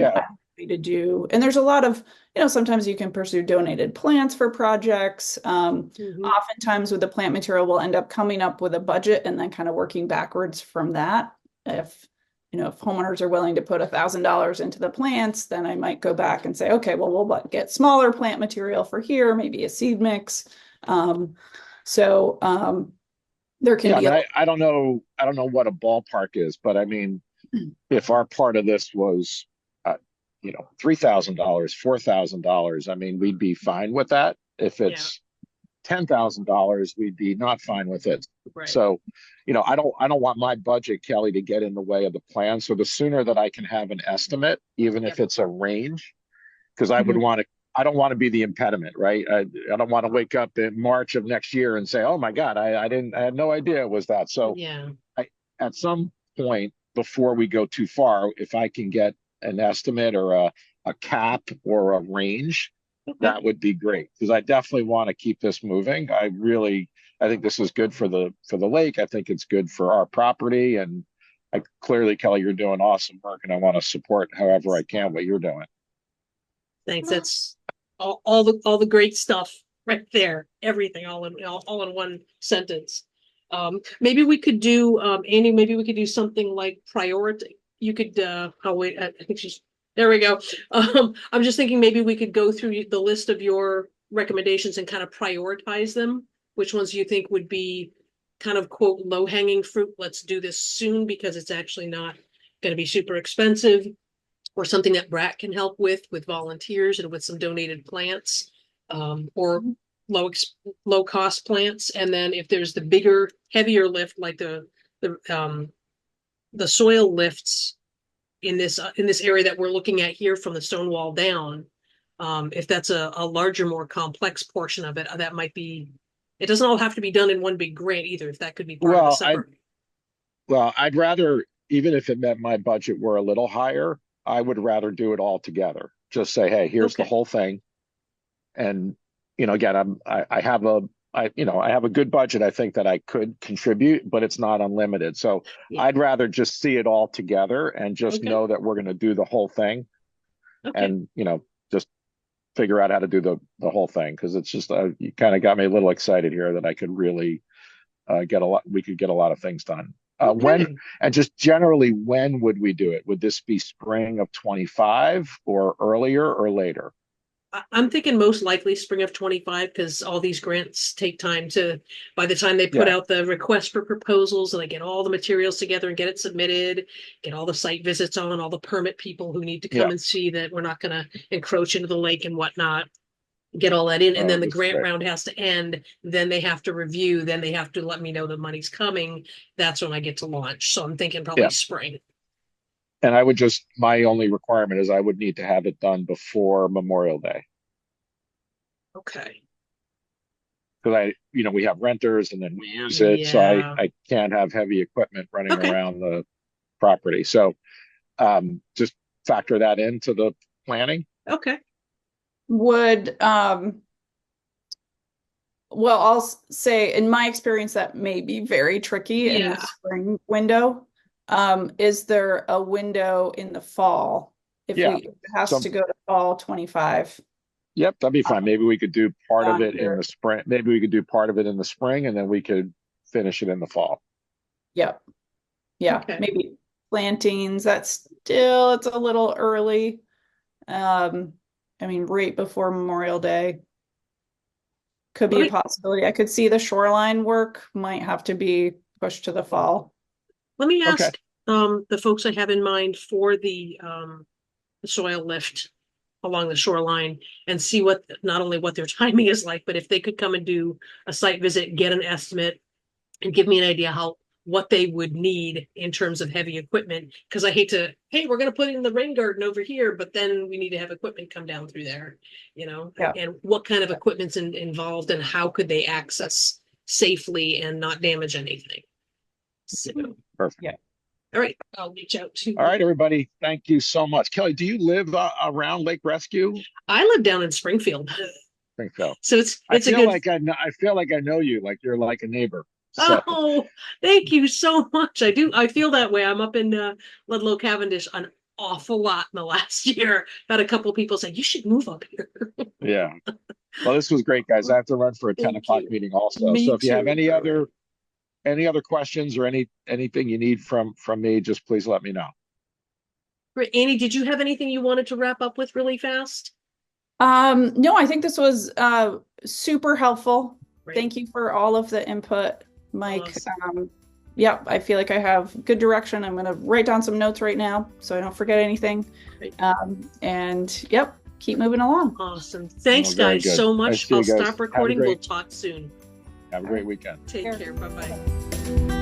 to do, and there's a lot of, sometimes you can pursue donated plants for projects. Oftentimes with the plant material, we'll end up coming up with a budget and then kind of working backwards from that. If homeowners are willing to put $1,000 into the plants, then I might go back and say, okay, well, we'll get smaller plant material for here, maybe a seed mix. There can be. I don't know what a ballpark is, but I mean, if our part of this was, $3,000, $4,000, I mean, we'd be fine with that. If it's $10,000, we'd be not fine with it. Right. So, I don't want my budget, Kelly, to get in the way of the plan. So the sooner that I can have an estimate, even if it's a range, because I would want to I don't want to be the impediment, right? I don't want to wake up in March of next year and say, oh my God, I had no idea it was that. So Yeah. at some point before we go too far, if I can get an estimate or a cap or a range, Okay. that would be great, because I definitely want to keep this moving. I think this is good for the lake. I think it's good for our property. And clearly, Kelly, you're doing awesome work, and I want to support however I can what you're doing. Thanks. That's all the great stuff right there. Everything all in one sentence. Maybe we could do, Andy, maybe we could do something like priority. You could, oh wait, I think there we go. I'm just thinking maybe we could go through the list of your recommendations and kind of prioritize them. Which ones you think would be kind of quote low hanging fruit? Let's do this soon because it's actually not going to be super expensive, or something that Brat can help with volunteers and with some donated plants, or low cost plants. And then if there's the bigger, heavier lift, like the soil lifts in this area that we're looking at here from the stone wall down, if that's a larger, more complex portion of it, that might be. It doesn't all have to be done in one big grant either. If that could be part of a separate. I'd rather, even if it meant my budget were a little higher, I would rather do it all together. Just say, hey, here's the whole thing. And, again, I have a good budget. I think that I could contribute, but it's not unlimited. So I'd rather just see it all together and just know that we're going to do the whole thing, and, just figure out how to do the whole thing. Cause it's just, you kind of got me a little excited here that I could really we could get a lot of things done. When, and just generally, when would we do it? Would this be spring of 25 or earlier or later? I'm thinking most likely spring of 25, because all these grants take time by the time they put out the request for proposals and they get all the materials together and get it submitted, get all the site visits on, all the permit people who need to come and see that we're not going to encroach into the lake and whatnot, get all that in. And then the grant round has to end. Then they have to review. Then they have to let me know the money's coming. That's when I get to launch. So I'm thinking probably spring. And my only requirement is I would need to have it done before Memorial Day. Okay. Because we have renters and then we use it. So I can't have heavy equipment running around the property. So just factor that into the planning. Okay. Would, well, I'll say in my experience, that may be very tricky in the spring window. Is there a window in the fall? If it has to go to fall 25. Yep, that'd be fine. Maybe we could do part of it in the spring. Maybe we could do part of it in the spring, and then we could finish it in the fall. Yep. Yeah. Okay. Maybe plantings. It's a little early. Right before Memorial Day could be a possibility. I could see the shoreline work might have to be pushed to the fall. Let me ask the folks I have in mind for the soil lift along the shoreline and see not only what their timing is like, but if they could come and do a site visit, get an estimate, and give me an idea what they would need in terms of heavy equipment. Because I hate to, hey, we're going to put it in the rain garden over here, but then we need to have equipment come down through there, and what kind of equipment's involved and how could they access safely and not damage anything. So, perfect. Yeah. All right. I'll reach out to. All right, everybody. Thank you so much. Kelly, do you live around Lake Rescue? I live down in Springfield. Springfield. So it's I feel like I know you, like you're like a neighbor. So. Oh, thank you so much. I do. I feel that way. I'm up in Ludlow Cavendish an awful lot in the last year. Had a couple of people say, you should move up here. Yeah. Well, this was great, guys. I have to run for a 10 o'clock meeting also. So if you have any other questions or anything you need from me, just please let me know. Great. Annie, did you have anything you wanted to wrap up with really fast? No, I think this was super helpful. Great. Thank you for all of the input, Mike. Awesome. I feel like I have good direction. I'm going to write down some notes right now so I don't forget anything. Keep moving along. Awesome. Thanks, guys, so much. I'll stop recording. We'll talk soon. Have a great weekend. Take care. Bye-bye.